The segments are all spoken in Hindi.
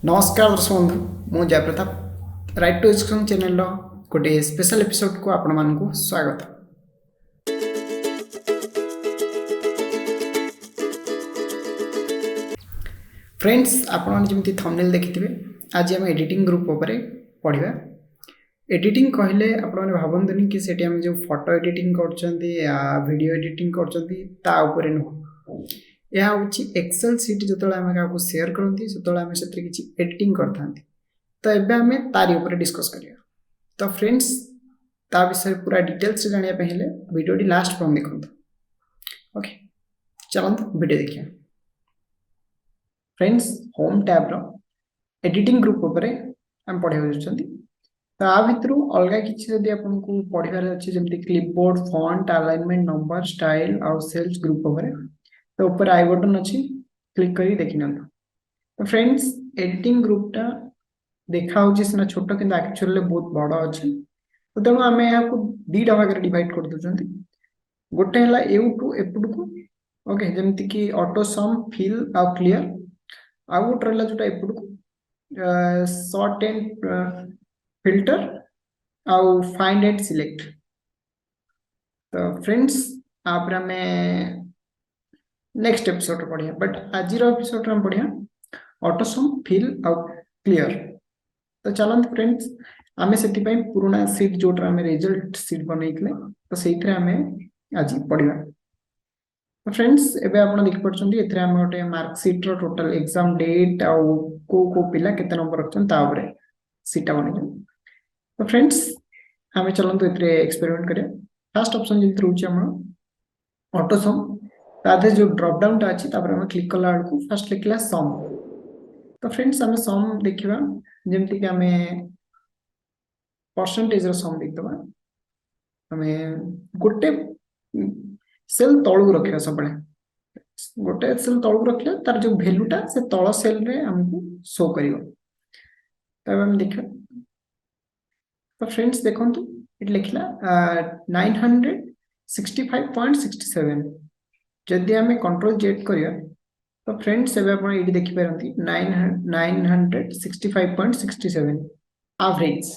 नमस्कार दर्शक बंधु मु Jaipratap right to education channel गोटे स्पेशल एपिसोड को आपण मानक स्वागत। फ्रेंड्स आपण जमी थंबनेल देखिथिबे आज आम एडिटिंग ग्रुप उपरे पढ़िबा। एडिटिंग कहले आपण भावंतुनी कि सेठी हम जो फोटो एडिटिंग करछंती या वीडियो एडिटिंग करछंती ता उपरे नु यह हूँ एक्सेल सीट जो आम क्या सेयार करती से आम से किसी एडिटिंग करता तो ये आम तारी उपर डिस्कस करिया। तो फ्रेंड्स ता विषय पूरा डिटेल्स जानापी हेले वीडियो लास्ट पर देखो। ओके चलते वीडियो देखिए। फ्रेंड्स होम टैब रो एडिटिंग ग्रुप उपरे हम पढ़ा तो आ भितर अलग किसी जदि आपको पढ़ार अच्छे जमी clipboard font alignment number style और सेल्स ग्रुप उपरे तो ऊपर आई बटन अच्छी क्लिक करी देखी ना। तो फ्रेंड्स एडिटिंग ग्रुपटा देखा सीना छोट कि एक्चुअली बहुत बड़ अच्छे तो तेणु आम यहाँ दीटा भाग डिवाइड कर दूसरी गोटे है एटू एपट को ओके जमती कि ऑटो सम फिल आउ क्लियर आउ गोटे रहा जोटा एपट को सॉर्ट एंड फिल्टर आउ फाइंड एंड सिलेक्ट। तो फ्रेंड्स आप नेक्स्ट एपिसोड पढ़िया बट आज एपिसोड में पढ़िया ऑटो सम फिल आउ क्लियर। तो चलते फ्रेंड्स आम से पुराना सीट जोटा आम रिजल्ट सीट बनईले तो से आम आज पढ़ा। तो फ्रेंड्स एबे आप देखिपे ये गोटे मार्कसीट टोटल एग्जाम डेट आउ को पिला केते नंबर रखते सीटा बन। तो फ्रेंड्स आम चलते ये एक्सपेरिमेंट करिया। फर्स्ट ऑप्शन जमी रोचे ऑटो सम तादे जो ड्रॉप डाउन टा अच्छी क्लिक कला बेलू फर्स्ट लिखला सम। तो फ्रेंड्स आम सम देखा जमती कि आम परसेंटेज सम देखा आम गोटे सेल तलू रखा सब गोटे सेल तलू रखा तार जो भैल्यूटा से तल सेल रे हमको शो कर। तो आम देखा तो फ्रेंड्स देखो ये लिखला 965.67 जदि आम कंट्रोल जेड करिया तो फ्रेंड्स एबे आपण एडी देखि परंती 965.67 एवरेज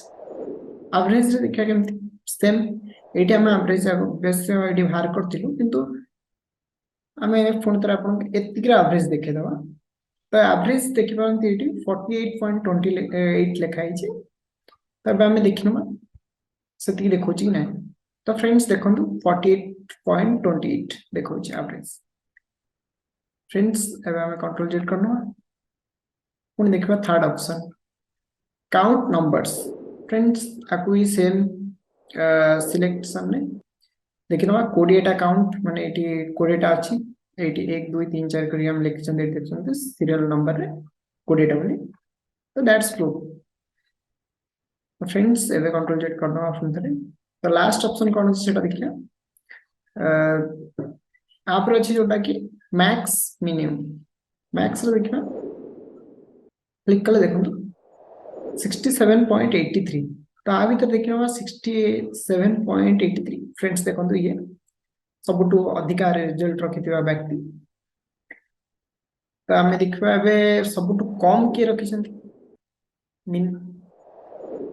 एवरेज रे देखा केमती सेम एटी आम एवरेज बेस एडी बाहर करथिलु किंतु आमे फोन तर आपण एतिक एवरेज देखे दवा। तो एवरेज देखि परंती एटी 48.28 लिखा हिचे। तब आम देखिनमा सेति देखौ छी नै। तो फ्रेंड्स देखंतु 48.28 देखौ छी एवरेज। फ्रेंड्स एबे हमें कंट्रोल जेड करना पुणी देखा third option count numbers. Friends आपको ही सेम सिलेक्शन ने देखना 20टा काउंट माने एटी 20टा अच्छी एटी 1 2 3 4 करी हम लिखछन देखछन सीरियल नंबर रे 20टा बोली। तो दैट्स ट्रू। तो फ्रेंड्स एबे कंट्रोल जेड करना ऑप्शन थरे। तो लास्ट ऑप्शन कौन अछि सेटा देखिया आप रे अछि जोटा कि मैक्स मिनिमम मैक्स रे देखना क्लिक कले देखो 67.83 तो आ भीतर देखना 67.83 फ्रेंड्स देखो ये सबुठु अधिकार रिजल्ट रखिथिबा व्यक्ति। तो आम देखा ए सबुठु कम किए रखिछंती मिन।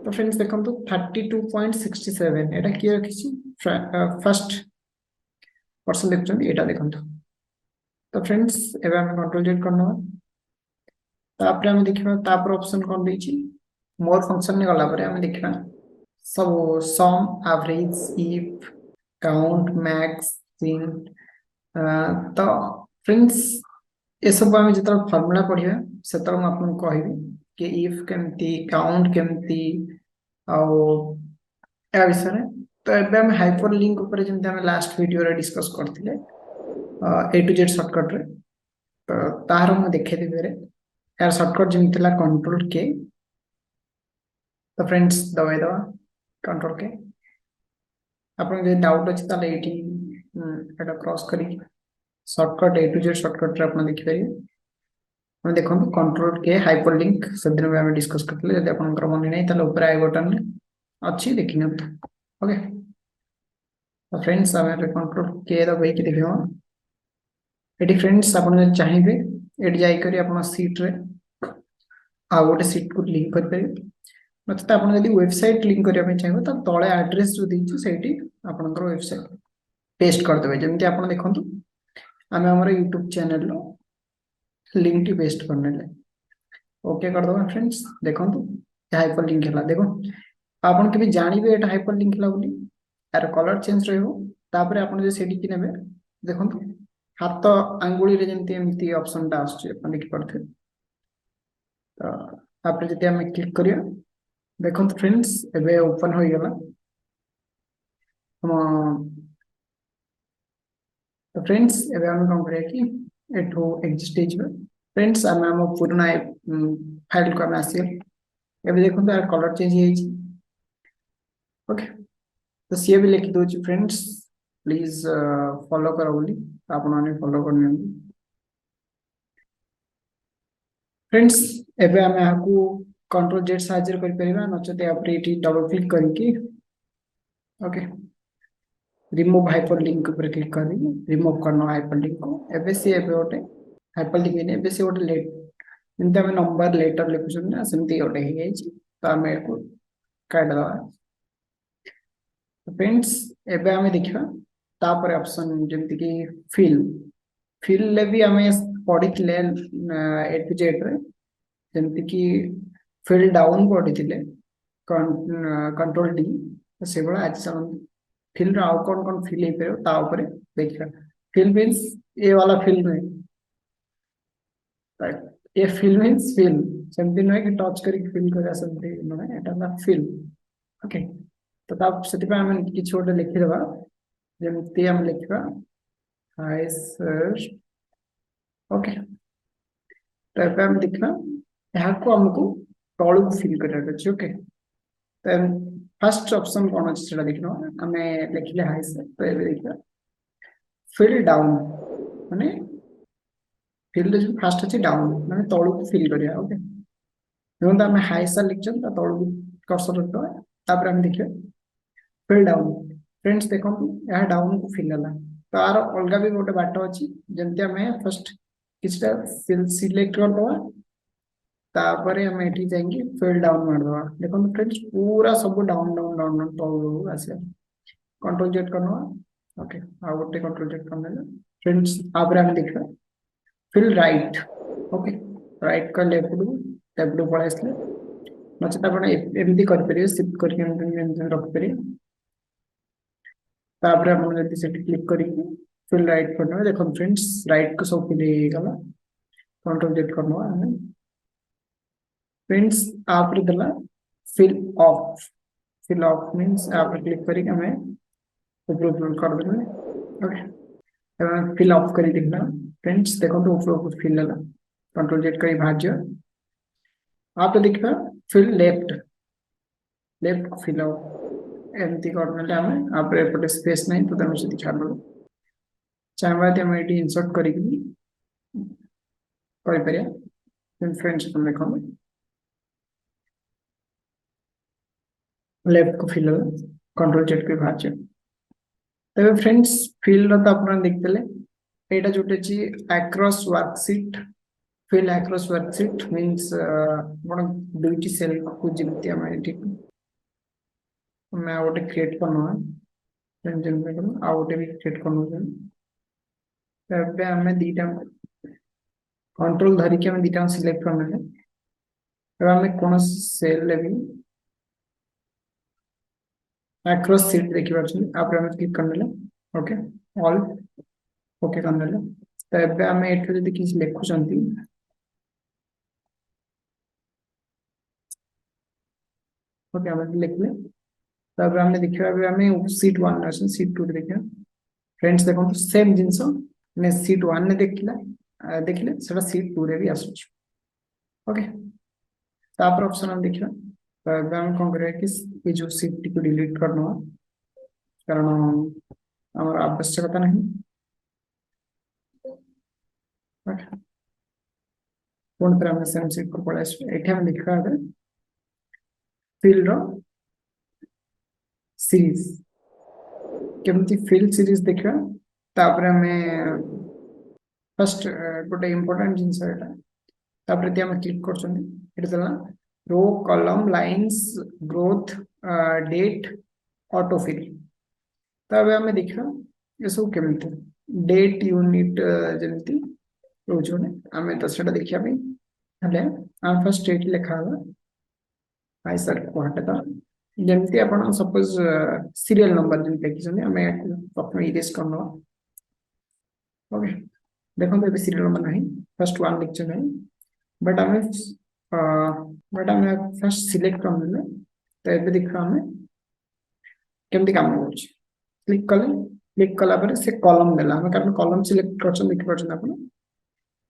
तो फ्रेंड्स देखो 32.67 एटा किए रखिछि फर्स्ट पर्सन देखछंती एटा देखो। तो फ्रेंड्स एबे हम कंट्रोल जेड करना तापर हम देखिबा तापर ऑप्शन कोन देछि मोर फंक्शन ने गला पर हम देखिबा सब सम एवरेज इफ काउंट मैक्स सिन। तो फ्रेंड्स ये सब हम जत फार्मूला पढ़िया से हम आपन कहबी कि इफ केमती काउंट केमती आ विषय। तो एबे हम हाइपर लिंक ऊपर जेमते हम लास्ट वीडियो रे डिस्कस करथिले ए टू जेड शॉर्टकट रे। तो तार मु देखे देबे रे यार शॉर्टकट जिम थिला कंट्रोल के। तो फ्रेंड्स दबाई दवा कंट्रोल के आपन जे डाउट अछि ताले एटी एटा क्रॉस करी shortcut A to Z shortcut रे आपन देखि परिए। हम देखो कंट्रोल के हाइपर लिंक सदिन में हम डिस्कस करथिले जदि आपन मन नै ताले ऊपर आई बटन ने अछि देखिन। ओके तो फ्रेंड्स हम कंट्रोल के दबाई के देखियो एटी फ्रेंड्स आपन चाहिए एटी जाई करी आपन सीट रे आ गोटे सीट को लिंक कर पारे नचेत आप वेबसाइट लिंक करने चाहिए तो तले एड्रेस जो देती से आपंकर वेबसाइट पेस्ट करदे जमी आप देखो आम आम YouTube channel link T paste करने ओके करदे फ्रेंड्स देखो हाइपर लिंक है देखो आपन के जानवे ये हाइपर लिंक है बोली यार कलर चेंज रहा ने देखो हाथ आंगुली जमी ऑप्शन टा देखी पारे तो आप क्लिक करिया देखो फ्रेंड्स एबे ओपन हो गला तो फ्रेंड्स एबे हम कौन करिया कि एठो एग्जिस्ट हो फ्रेंड्स आम आम पुराना फाइल को आम आसिया एबे देखो यार कलर चेंज हो ओके तो सी भी लिखि दो फ्रेंड्स प्लीज फॉलो करो बोली आपण माने फॉलो करने फ्रेंड्स एबे हम याकू कंट्रोल जेड साहाଯ୍य कर परिबा नचते आप एटी डबल क्लिक करके ओके रिमूव हाइपरलिंक पर क्लिक कर रिमूव करना हाइपरलिंक को एबे सी एबे गोटे हाइपरलिंक ने एबे सी गोटे लेट जंते हम नंबर लेटर लिखुछन ना सेमती गोटे हे जाई तो हम एको काट दवा फ्रेंड्स एबे हम देखिबा तापर ऑप्शन जंती कि फिल फिल ले भी हमें पढ़ी ए टू जेड रे जंती कि फिल डाउन पढ़ी कंट्रोल डी से बड़ा आज फिल आउ कौन कौन फिल हो पारे ता ऊपर देखिबा फिल मींस ए वाला फिल में ए फिल मींस फिल सेमती नुहे कि टच करके फिल करा सेमती नुहे एटा ना फिल ओके तो तब से हम किसी गोटे लिखिदेवा जमी हम लिखा हाय सर ओके तो ये हम देखा यहाँ को हमको तलू को फिल कर ओके तो फर्स्ट ऑप्शन कौन अच्छे देखना आम लिखले हाय सर तो ये देखा फिल डाउन माने फिल जो फास्ट अच्छे डाउन माने तलू को फिल करिया ओके देखो आम हाय सर लिखछन तो तलू को कर्सर रखवा तापर हम देखिए फिल डाउन फ्रेंड्स देखो यह डाउन को फिल है तो यार अलग भी गोटे बाट अच्छी जमती आम फर्स्ट किसी सिलेक्ट करदे तापर हम ये जाएंगे फिल डाउन मारदे देखो फ्रेंड्स पूरा सब डाउन डाउन डाउन डाउन तौर आस कंट्रोल जेट करना ओके आ गोटे कंट्रोल जेट करना फ्रेंड्स आप देखा फिल राइट ओके राइट का लेफ्ट पड़ा आसले नचेत आप एमती करेंगे सिफ्ट करके रखिपारे तापर आप क्लिक करके फिल राइट करना देखो फ्रेंड्स राइट को सब फिल गला कंट्रोल जेट करना फ्रेंड्स आप देला फिल ऑफ मींस आप क्लिक करके हमें ऊपर कर देना ओके फिल ऑफ कर देखना फ्रेंड्स देखो तो ऊपर फिल है कंट्रोल जेट कर बाहर जाओ आप तो देखा fill left left fill of empty करना आम आप एपटे स्पेस नहीं तो तुम से छाड़ चाहिए आम ये इनसर्ट करें फ्रेंड्स तुम देखो लेफ्ट को फिल कंट्रोल जेट को बाहर जाओ तबे फ्रेंड्स फिल तो आप देखते यहाँ जो across worksheet fill across worksheet means दुईटी सेल को जमी आम गोटे क्रिएट करना आ गोटे भी क्रिएट कर आम दीटा कंट्रोल धरिकी आम दीटा सिलेक्ट करना आम कौन सेल भी आक्रॉस सीट देखी आप क्लिक करने ओके ऑल ओके करने तो ये आम ये किसी लिखुंट ओके आम लिखले तब आम देखा आम सीट वन सीट टू देखा फ्रेंड्स देखो सेम जिनस ने सीट वन ने देखला देखले सीट टू रे भी आस ओके तापर ऑप्शन हम देखा तो ये आम कौन करिया कि ये जो सीट टी को डिलीट करना कारण आमर आवश्यकता नहीं ओके पुणी थे आम सेम सीट को पड़े ये आम देखा फिल रो सीरीज केमती फिल सीरीज देखा तापर हमें फर्स्ट गोटे इम्पोर्टेंट जिनस तापर यदि हम क्लिक करछन एटा देला row column lines growth date autofill. तबे हमें देखा ये सब केमिति डेट यूनिट जेमिति रोजने हमें तो सेटा देखिया पे हले हम फर्स्ट डेट लिखा हला हाय सर कोहटा जेमिति आपण सपोज सीरियल नंबर जेमिति देखिसने हमें प्रथम इरेज करनो। ओके देखो तो सीरियल नंबर नहीं फर्स्ट वन लिखछ नहीं बट हमें फर्स्ट सिलेक्ट करने तो एबे देखा हमें केमति काम होछ क्लिक कला पर से कॉलम देला हमें कारण कॉलम सिलेक्ट करछन देख परछन आपण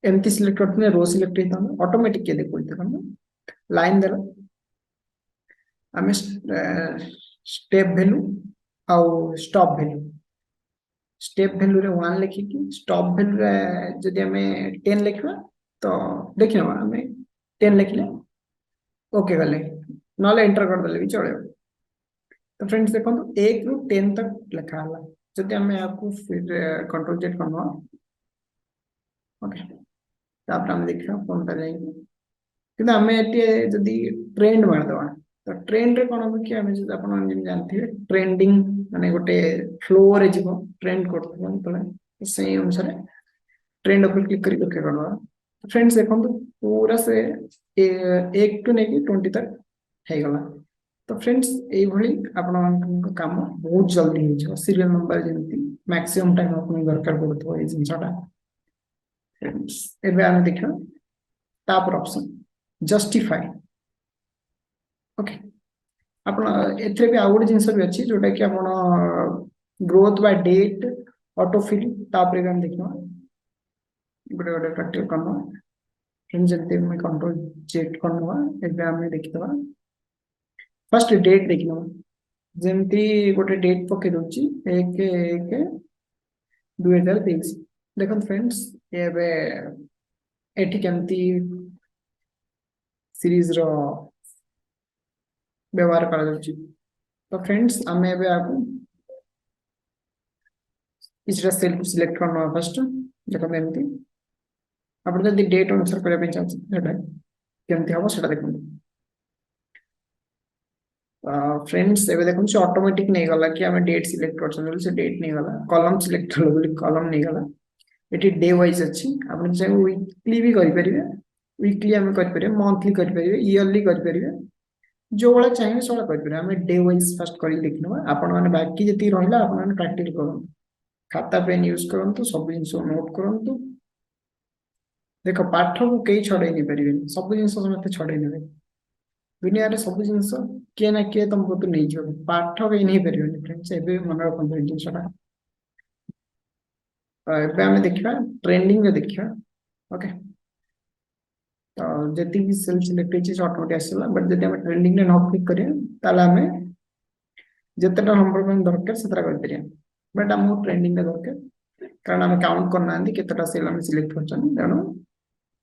एमती सिलेक्ट करथने रो सिलेक्ट हेता ऑटोमेटिक के देखो देखो लाइन देला हमें स्टेप वैल्यू आउ स्टॉप वैल्यू स्टेप वैल्यू रे 1 लिखि कि स्टॉप वैल्यू रे जदी हमें 10 लिखबा तो देखियो हमें 10 लिखले ओके गले नले एंटर कर देले भी चलेबो। तो फ्रेंड्स देखो 1 रु 10 तक लिखा हला जदी हमें आपको फिर कंट्रोल जेड करनो ओके तापर हम देखियो फोन कर जाएंगे कि हमें एटी जदी ट्रेंड मार दवा तो ट्रेंड रे कोन हो कि हमें जदी आपण जिन जानथि ट्रेंडिंग माने गोटे फ्लो रे जीवो ट्रेंड करथबो तो सही अनुसार ट्रेंड ऊपर क्लिक करी ओके करवा। तो फ्रेंड्स देखो पूरा से 1 टू नेकी 20 तक हे गला। तो फ्रेंड्स एई भली आपण काम बहुत जल्दी हो जाय सीरियल नंबर जेंति मैक्सिमम टाइम आपण दरकार पड़थो ए जिंसटा। फ्रेंड्स एबे हम देखियो तापर ऑप्शन जस्टिफाई ओके आपण एथरे भी आउट जिंस भी अछि जोटा कि आपण ग्रोथ बाय डेट ऑटोफिल तापर भी हम देखियो गोटे गोटे प्रैक्टिस करनो फ्रेंड्स जते मैं कंट्रोल चेक करनो एबे हम देखितबा फर्स्ट डेट देखनो जेमती गोटे डेट पके दोची 1/1/2023 देखो फ्रेंड्स एबे एठी केमती सीरीज रो व्यवहार करा जाउची। तो फ्रेंड्स हमें एबे आपको इसरा सेल सिलेक्ट करनो फर्स्ट देखो एमती आपण जदी डेट अनुसार करे पे चाहते सेटा केमती हबो सेटा देखो। फ्रेंड्स एबे देखो से ऑटोमेटिक नहीं गला कि हमें डेट सिलेक्ट करछन से डेट नहीं गला कॉलम सिलेक्ट करलो बोली कॉलम नहीं गला एटी डे वाइज अछि आपण चाहे वीकली भी करि परिबे वीकली हम करि परिबे मंथली करि परिबे ईयरली करि परिबे जो वाला चाहिए सोला करि परिबे हमें डे वाइज फर्स्ट करि देखनवा आपण माने बाकी जति रहिला आपण माने प्रैक्टिस करू खाता पेन यूज करंतु सब जिंस नोट करंतु देखो पाठ को कई छड़े नहीं परिबे सब जिंस समते छड़े नेबे दुनिया रे सब जिंस के ना के तुम को नहीं जो पाठ कई नहीं परिबे फ्रेंड्स एबे मन रखन जिंसटा। एबे हमें देखिबा ट्रेंडिंग रे देखिबा ओके तो जति भी सेल सिलेक्ट होची ऑटोमेटिक आसीला बट जति हम ट्रेंडिंग ने न क्लिक करिया ताला हमें जतटा नंबर में दरकार सेतरा कर परिया बट हम ट्रेंडिंग रे दरकार कारण हम काउंट करना आंदी केतटा सेल हम सिलेक्ट करछन देनो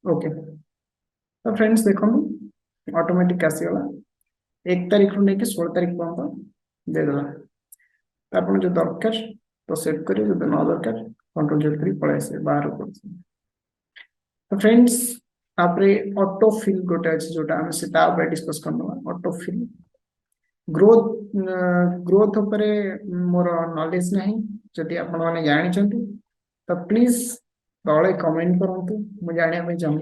ओके। तो फ्रेंड्स देखो ऑटोमेटिक आसीला 1 तारीख रु नेके 16 तारीख पर्यंत दे देला तो आपण जो दरकार तो सेट करियो जो न दरकार कंट्रोल जेड करी पळे से बाहर कर। तो फ्रेंड्स आपरे ऑटो फिल गोटे अछि जोटा हम सेटा ऊपर डिस्कस करनो ऑटो फिल ग्रोथ ग्रोथ ऊपर मोर नॉलेज नहीं जदि आपण माने जानि छथि तो प्लीज तळे कमेंट करंतु मु जानिया पे चाहू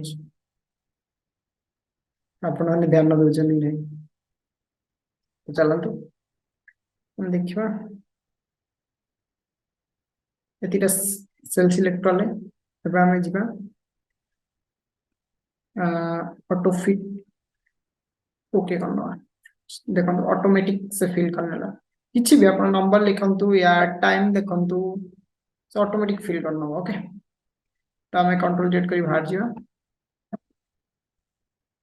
आपण माने ध्यान दोचनी नहीं। तो चलंतु हम देखिबा एतिटा सेल सिलेक्ट करले तबे हम जिबा ऑटो फिट ओके करनो देखो ऑटोमेटिक से फिल करने ला किछि भी अपन नंबर लिखंतु या टाइम देखंतु से ऑटोमेटिक फिल करनो ओके। तो हमें कंट्रोल जेड करी बाहर जिवा।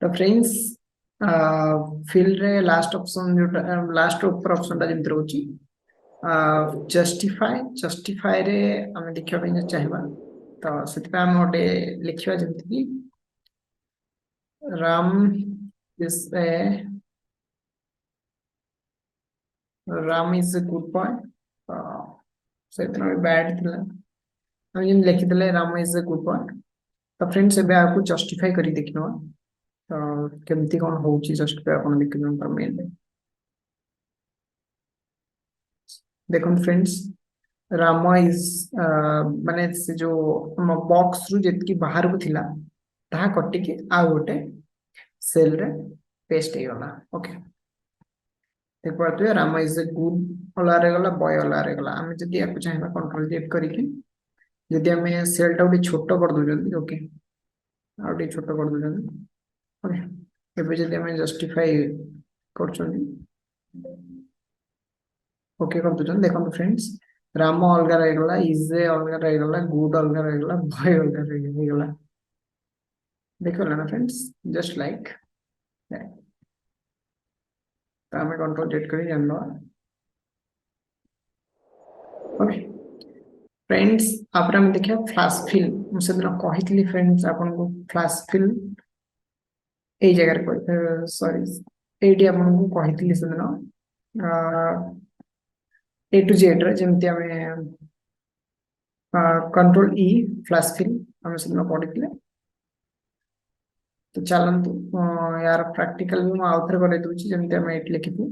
तो फ्रेंड्स फिल रे लास्ट ऑप्शन जो लास्ट ऊपर ऑप्शन ता जेंति रहउची जस्टिफाई रे हमें देखिबा पे चाहबा तो सेति पे हम ओटे लिखिबा जेंति कि Ram is a Ram is a good boy से इतना भी बैड थिला हम जिन लिखि देले Ram is a good boy तो फ्रेंड्स एबे आपको जस्टिफाई करी देखिनो तो केमती कोन होउची जस्टिफाई अपन देखिनो पर मेल देखो फ्रेंड्स राम इज माने से जो बॉक्स रु जेतकी बाहर को थिला ताहा कटि के आ गोटे सेल रे पेस्ट हे गला ओके देख पाते राम इज ए गुड ओला रे गला बॉय ओला रे गला हम जदी आपको चाहेबा कंट्रोल जेट करी के जदी हमें सेल टा उठी छोटो कर दो जल्दी ओके आ उठी छोटो कर दो जल्दी ओके एबे जदी हमें जस्टिफाई करछनी ओके कर दो देखो फ्रेंड्स राम अलग रह गला इज अलग रह गला गुड अलग रह गला बॉय अलग रह गला देखो ना फ्रेंड्स जस्ट लाइक दैट तो हमें कंट्रोल जेट करी जान लो ओके फ्रेंड्स आपरे हम देखिया फ्लैश फिल मु से दिन कहितली फ्रेंड्स आपन को फ्लैश फिल ए जगह रे सॉरी एटी आपन को कहितली से दिन ए टू जेड रे जेमति हमें कंट्रोल ई फ्लैश फिल हम से दिन पढ़ितले तो चलंतु यार प्रैक्टिकल भी आउ थरे करे दूची जेमति हम एट लिखितु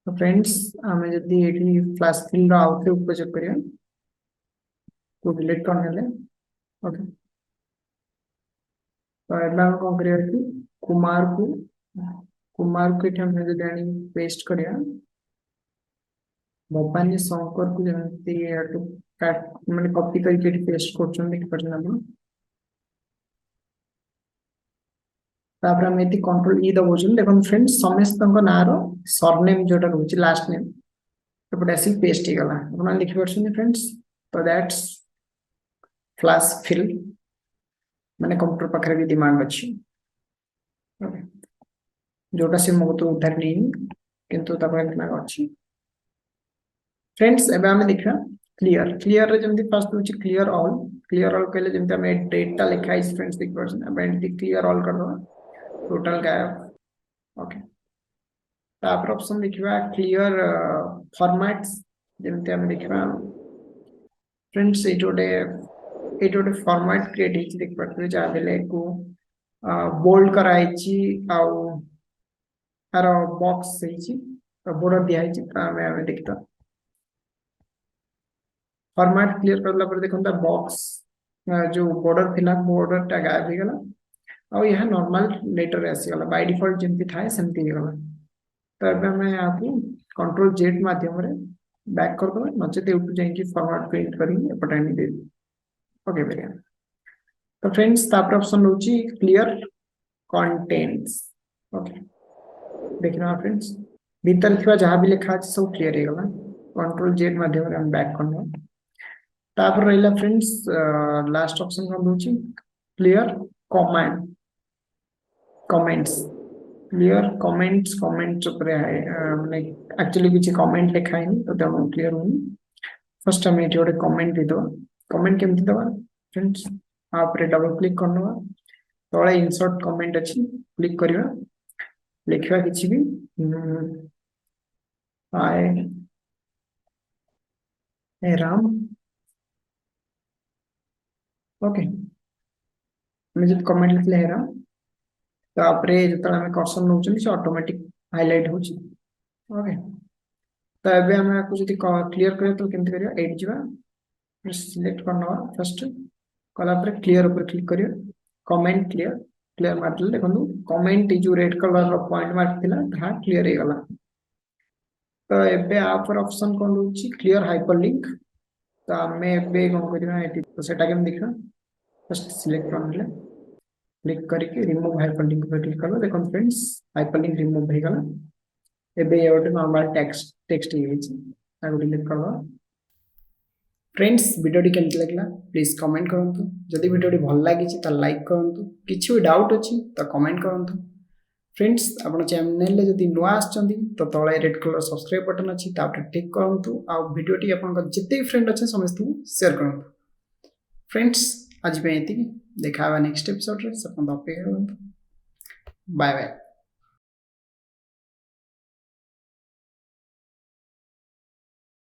तो फ्रेंड्स हमें जदी एटी फ्लैश फिल रो आउ थरे उपयोग करिया को डिलीट करने ले ओके तो एबे हम कोन करिया कि कुमार को एठी हम जदी आनी पेस्ट करिया भवानी शंकर को जमती एटू काट माने कॉपी करके एठी पेस्ट करछन देखि परछन आपण तापर हम एती कंट्रोल ई दबोछन देखो फ्रेंड्स समस्त नाम रो सरनेम जोटा रहउची लास्ट नेम एपटे आसी पेस्ट ही गला आपण लिखि परछन फ्रेंड्स तो दैट्स फ्लैश फिल माने कंप्यूटर पाखरे भी डिमांड अछि ओके जोटा से मो तो उधार नहीं किंतु तापर डिमांड अछि फ्रेंड्स एबे हम देखा क्लियर क्लियर रे जेमति फर्स्ट होची क्लियर ऑल कहले जेमति हम डेटा लिखा है फ्रेंड्स देख परछन अब एंटी क्लियर ऑल कर दो टोटल गायब ओके तापर ऑप्शन देखिबा क्लियर फॉर्मेट्स जेमति हम देखिबा फ्रेंड्स एटोटे फॉर्मेट क्रिएट हिच देख परछन जा देले को बोल्ड कराइची आउ तार बॉक्स हिची बॉर्डर दिया हिची हमें देखता फॉर्मेट क्लियर करला पर देखो बॉक्स जो बॉर्डर थिला बॉर्डर टा गायब हो गला और यह नॉर्मल लेटर आसी गला बाय डिफॉल्ट जेमति थाए सेमति हो गला तो अब हमें यहाँ को कंट्रोल जेड माध्यम रे बैक कर दो नचेते उठ जाएंगे फॉर्मेट प्रिंट करी एपटानी दे ओके बढ़िया तो फ्रेंड्स तापर ऑप्शन होची क्लियर कंटेंट्स ओके देखना फ्रेंड्स भीतर थिवा जहां भी लिखा अछि सब क्लियर हो गला कंट्रोल जेड माध्यम रे हम बैक करनो तापर रहिला फ्रेंड्स लास्ट ऑप्शन कौन होची clear command comments clear comments comments ऊपर है माने एक्चुअली किछि कमेंट लिखा है तो तब क्लियर होनी फर्स्ट हम एटी ओटे कमेंट दे दो कमेंट केमति दबा फ्रेंड्स आप रे डबल क्लिक करनो तळे इंसर्ट कमेंट अछि क्लिक करिवा लिखवा किछि भी हाय हे राम ओके मैं जब कमेंट लिखले हे राम तापरे जतला हम कर्सर नउछन से ऑटोमेटिक हाइलाइट होची ओके तो एबे हम आपको जदी क्लियर करे तो केमति करिया एड जिवा सिलेक्ट करनवा फर्स्ट कला पर क्लियर ऊपर क्लिक करियो कमेंट क्लियर क्लियर मारले देखो कमेंट जो रेड कलर रो पॉइंट मार्क थिला धा क्लियर हे गला तो एबे आप पर ऑप्शन कोन होची क्लियर हाइपरलिंक तो हमें एबे कोन करिया एटी तो सेटा केम देखा फर्स्ट सिलेक्ट करनले क्लिक करके रिमूव हाइपरलिंक पर क्लिक करो देखो फ्रेंड्स हाइपरलिंक रिमूव हो गला एबे ये ओटे नॉर्मल टेक्स्ट हे छी ताको डिलीट कर दो फ्रेंड्स वीडियो केमती लगला प्लीज कमेंट करंतु जदि वीडियो भल लागि छि त लाइक करंतु किछि भी डाउट अछि त कमेंट करंतु फ्रेंड्स आपण चैनल ले जदि नुआ आछंती तो तळे रेड कलर सब्सक्राइब बटन अछि तापर क्लिक करंतु आ वीडियो टी आपण जते फ्रेंड अछि समस्त शेयर करंतु फ्रेंड्स आज पे एति देखा नेक्स्ट एपिसोड रे सब अपेक्षा करंतु बाय बाय